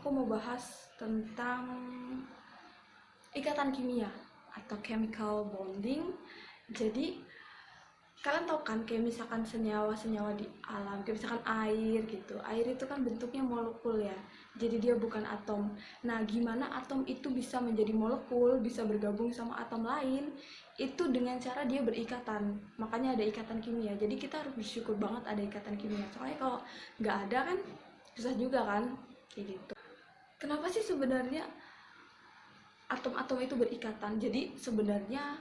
aku mau bahas tentang ikatan kimia atau chemical bonding. Jadi kalian tahu kan, kayak misalkan senyawa-senyawa di alam, kayak misalkan air gitu. Air itu kan bentuknya molekul ya, jadi dia bukan atom. Nah, gimana atom itu bisa menjadi molekul, bisa bergabung sama atom lain? Itu dengan cara dia berikatan. Makanya ada ikatan kimia. Jadi kita harus bersyukur banget ada ikatan kimia. Soalnya kalau nggak ada kan susah juga kan, kayak gitu. Kenapa sih sebenarnya atom-atom itu berikatan? Jadi sebenarnya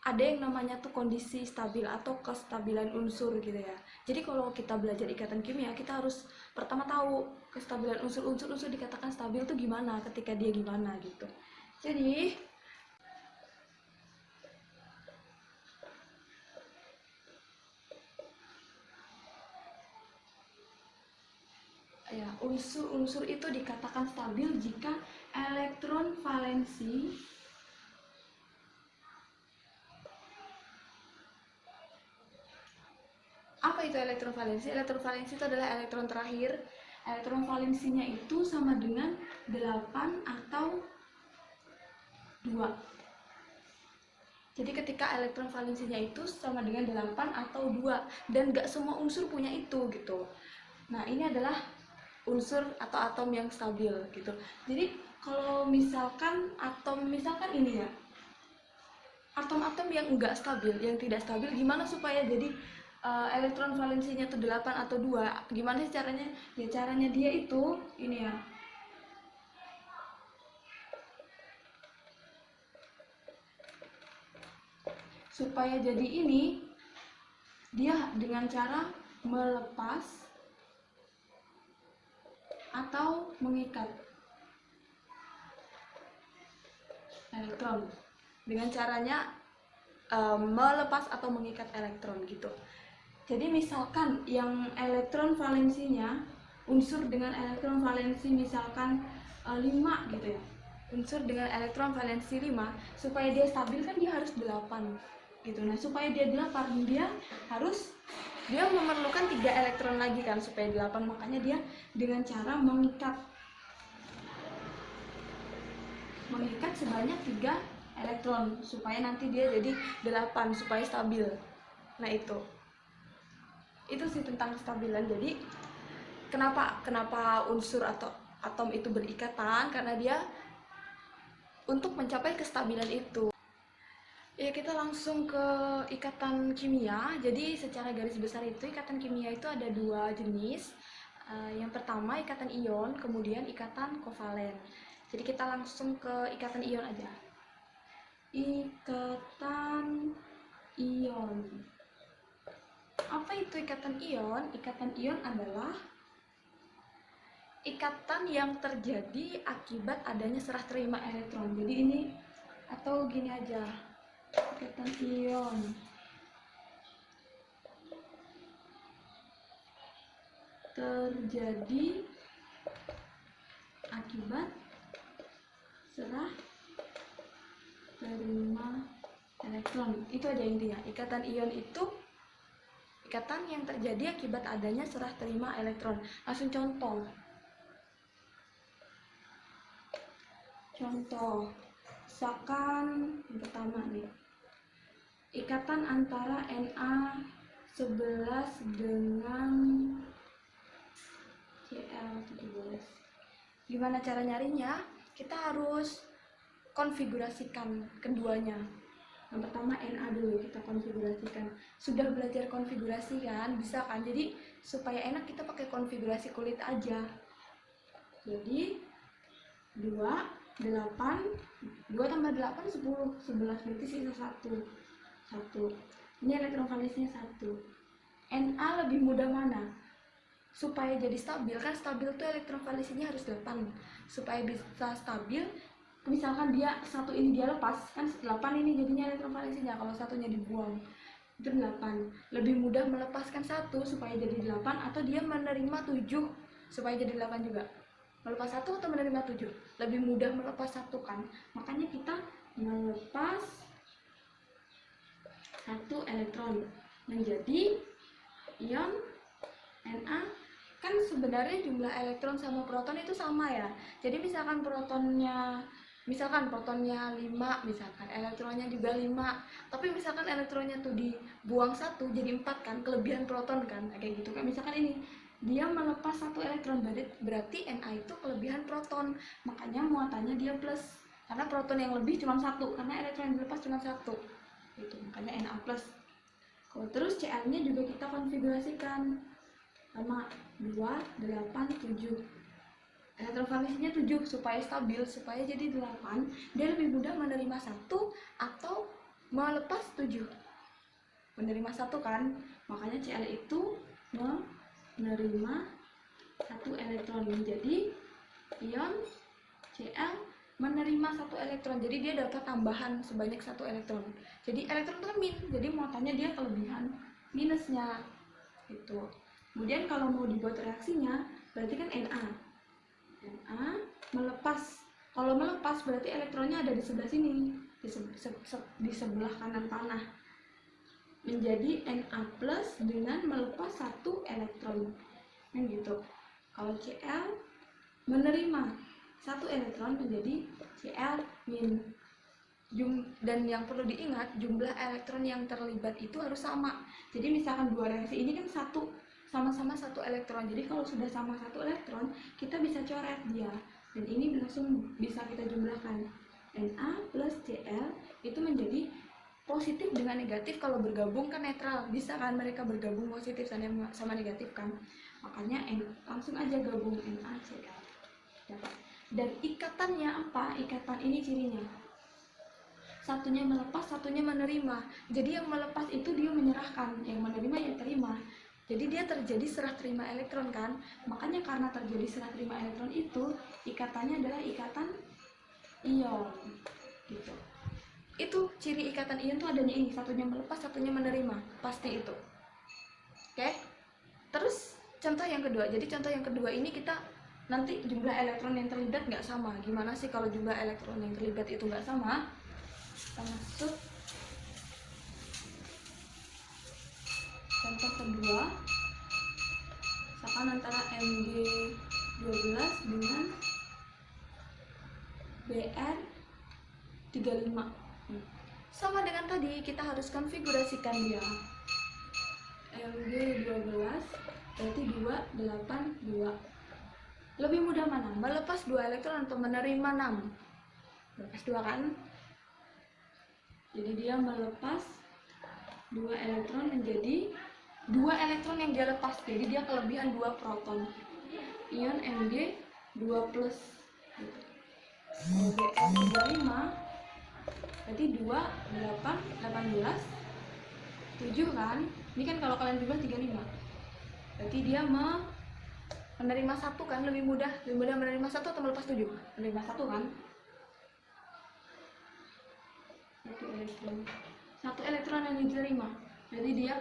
ada yang namanya tuh kondisi stabil atau kestabilan unsur gitu ya. Jadi kalau kita belajar ikatan kimia, kita harus pertama tahu kestabilan unsur dikatakan stabil tuh gimana, ketika dia gimana gitu. Jadi ya, unsur-unsur itu dikatakan stabil jika elektron valensi apa itu elektron valensi? Elektron valensi itu adalah elektron terakhir. Elektron valensinya itu sama dengan 8 atau 2. Jadi ketika elektron valensinya itu sama dengan 8 atau 2, dan gak semua unsur punya itu gitu. Nah, ini adalah unsur atau atom yang stabil gitu. Jadi kalau misalkan atom, misalkan ini ya, atom-atom yang enggak stabil, yang tidak stabil, gimana supaya jadi elektron valensinya itu 8 atau 2? Gimana sih caranya? Ya caranya dia itu ini ya. Supaya jadi ini, dia dengan cara melepas atau mengikat elektron. Dengan caranya melepas atau mengikat elektron gitu. Jadi misalkan yang elektron valensinya, unsur dengan elektron valensi misalkan 5 gitu ya. Unsur dengan elektron valensi 5, supaya dia stabil kan dia harus 8 gitu. Nah, supaya dia 8, dia memerlukan 3 elektron lagi kan supaya 8. Makanya dia dengan cara mengikat sebanyak 3 elektron supaya nanti dia jadi 8, supaya stabil. Nah, itu sih tentang kestabilan. Jadi kenapa unsur atau atom itu berikatan, karena dia untuk mencapai kestabilan itu. Ya, kita langsung ke ikatan kimia. Jadi secara garis besar itu ikatan kimia itu ada 2 jenis. Yang pertama ikatan ion, kemudian ikatan kovalen. Jadi kita langsung ke ikatan ion aja. Ikatan ion. Apa itu ikatan ion? Ikatan ion adalah ikatan yang terjadi akibat adanya serah terima elektron. Jadi ini, atau gini aja, ikatan ion terjadi akibat serah terima elektron. Itu aja intinya. Ikatan ion itu ikatan yang terjadi akibat adanya serah terima elektron. Langsung contoh. Misalkan yang pertama nih, ikatan antara Na11 dengan Cl17. Gimana cara nyarinya? Kita harus konfigurasikan keduanya. Yang pertama Na dulu kita konfigurasikan. Sudah belajar konfigurasi kan? Bisa kan? Jadi supaya enak kita pakai konfigurasi kulit aja. Jadi 2, 8, 2 tambah 8, 10, 11, berarti sisa 1. Ini elektron valensinya 1. Na lebih mudah mana? Supaya jadi stabil, kan stabil tuh elektron valensinya harus 8. Supaya bisa stabil, misalkan dia satu ini dia lepas, kan 8 ini jadinya elektron valensinya. Kalau satunya dibuang, itu 8. Lebih mudah melepaskan 1 supaya jadi 8, atau dia menerima 7 supaya jadi 8 juga. Melepas 1 atau menerima 7? Lebih mudah melepas 1 kan? Makanya kita melepas 1 elektron menjadi ion Na kan sebenarnya jumlah elektron sama proton itu sama ya. Jadi misalkan protonnya 5, misalkan elektronnya juga 5, tapi misalkan elektronnya tuh dibuang 1 jadi 4 kan, kelebihan proton kan, kayak gitu kan. Misalkan ini dia melepas 1 elektron, berarti Na itu kelebihan proton, makanya muatannya dia plus, karena proton yang lebih cuma 1, karena elektron yang dilepas cuma 1 gitu, makanya Na plus. Terus Cl nya juga kita konfigurasikan sama 2, 8, 7. Elektron valensnya 7 supaya stabil, supaya jadi 8, dia lebih mudah menerima 1 atau melepas 7. Menerima 1 kan, makanya Cl itu menerima 1 elektron. Jadi ion Cl menerima 1 elektron, jadi dia dapat tambahan sebanyak 1 elektron. Jadi elektron itu kan min, jadi muatannya dia kelebihan minusnya gitu. Kemudian kalau mau dibuat reaksinya, berarti kan Na melepas. Kalau melepas berarti elektronnya ada di sebelah sini, di sebelah kanan panah, menjadi Na plus dengan melepas 1 elektron, kan gitu. Kalau Cl menerima 1 elektron menjadi Cl min. Dan yang perlu diingat, jumlah elektron yang terlibat itu harus sama. Jadi misalkan dua reaksi ini kan sama-sama 1 elektron. Jadi kalau sudah sama 1 elektron, kita bisa coret dia. Dan ini langsung bisa kita jumlahkan. Na plus Cl itu menjadi positif dengan negatif, kalau bergabung kan netral. Bisa kan mereka bergabung positif sama negatif kan. Makanya langsung aja gabung NaCl. Dan ikatannya apa? Ikatan ini cirinya. Satunya melepas, satunya menerima. Jadi yang melepas itu dia menyerahkan, yang menerima ya terima. Jadi dia terjadi serah terima elektron kan. Makanya karena terjadi serah terima elektron itu, ikatannya adalah ikatan ion gitu. Itu ciri ikatan ion tuh adanya ini, satunya melepas, satunya menerima. Pasti itu. Oke? Terus contoh yang kedua. Jadi contoh yang kedua ini kita nanti jumlah elektron yang terlibat nggak sama. Gimana sih kalau jumlah elektron yang terlibat itu nggak sama? Kita masuk contoh kedua, misalkan antara Mg12 dengan Br35. Sama dengan tadi, kita harus konfigurasikan dia. Mg12 berarti 282. Lebih mudah mana? Melepas 2 elektron atau menerima 6? Melepas 2 kan? Jadi dia melepas 2 elektron menjadi 2 elektron yang dia lepas. Jadi dia kelebihan 2 proton. Ion Mg 2 plus. Kalau Br35 berarti 2, 8, 18, 7 kan? Ini kan kalau kalian jumlah 35. Berarti dia menerima 1 kan, lebih mudah menerima 1 atau melepas 7? Menerima 1 kan? 1 elektron yang diterima, jadi dia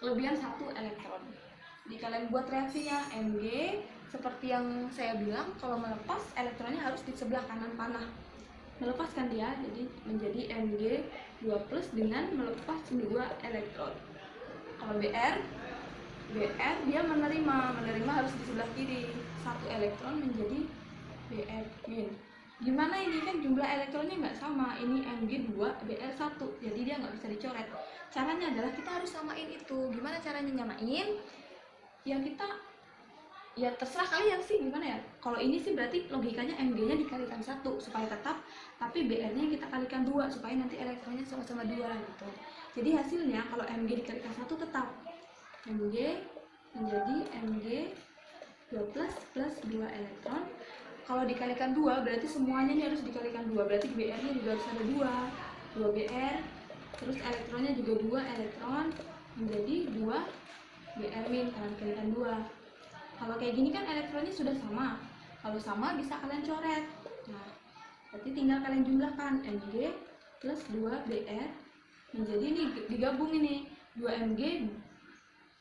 kelebihan 1 elektron. Jadi kalian buat reaksinya Mg seperti yang saya bilang, kalau melepas elektronnya harus di sebelah kanan panah. Melepaskan dia, jadi menjadi Mg 2 plus dengan melepas 2 elektron. Kalau Br dia menerima harus di sebelah kiri, 1 elektron menjadi Br min. Gimana ini kan jumlah elektronnya nggak sama, ini Mg 2, Br 1, jadi dia nggak bisa dicoret. Caranya adalah kita harus samain itu. Gimana caranya nyamain? Ya terserah kalian sih gimana ya. Kalau ini sih berarti logikanya Mg nya dikalikan 1 supaya tetap, tapi Br nya kita kalikan 2 supaya nanti elektronnya sama-sama 2 gitu. Jadi hasilnya kalau Mg dikalikan 1 tetap Mg menjadi Mg 2 plus 2 elektron. Kalau dikalikan 2 berarti semuanya ini harus dikalikan 2, berarti Br nya juga harus ada 2 Br, terus elektronnya juga 2 elektron, menjadi 2 Br min kan, kalikan 2. Kalau kayak gini kan elektronnya sudah sama. Kalau sama bisa kalian coret. Nah, berarti tinggal kalian jumlahkan Mg plus 2 Br menjadi ini digabung ini 2 Mg,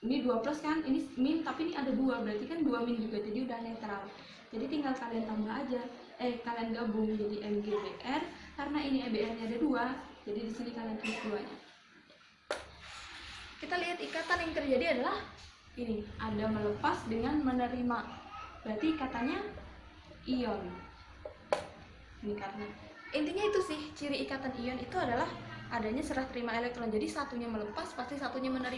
ini 2 plus kan, ini min tapi ini ada 2, berarti kan 2 min juga, jadi udah netral. Jadi tinggal kalian tambah aja, kalian gabung jadi Mg Br, karena ini Br nya ada 2, jadi di sini kalian tulis 2 nya. Kita lihat ikatan yang terjadi adalah ini ada melepas dengan menerima, berarti ikatannya ion. Ini karena intinya itu sih, ciri ikatan ion itu adalah adanya serah terima elektron. Jadi satunya melepas pasti satunya menerima.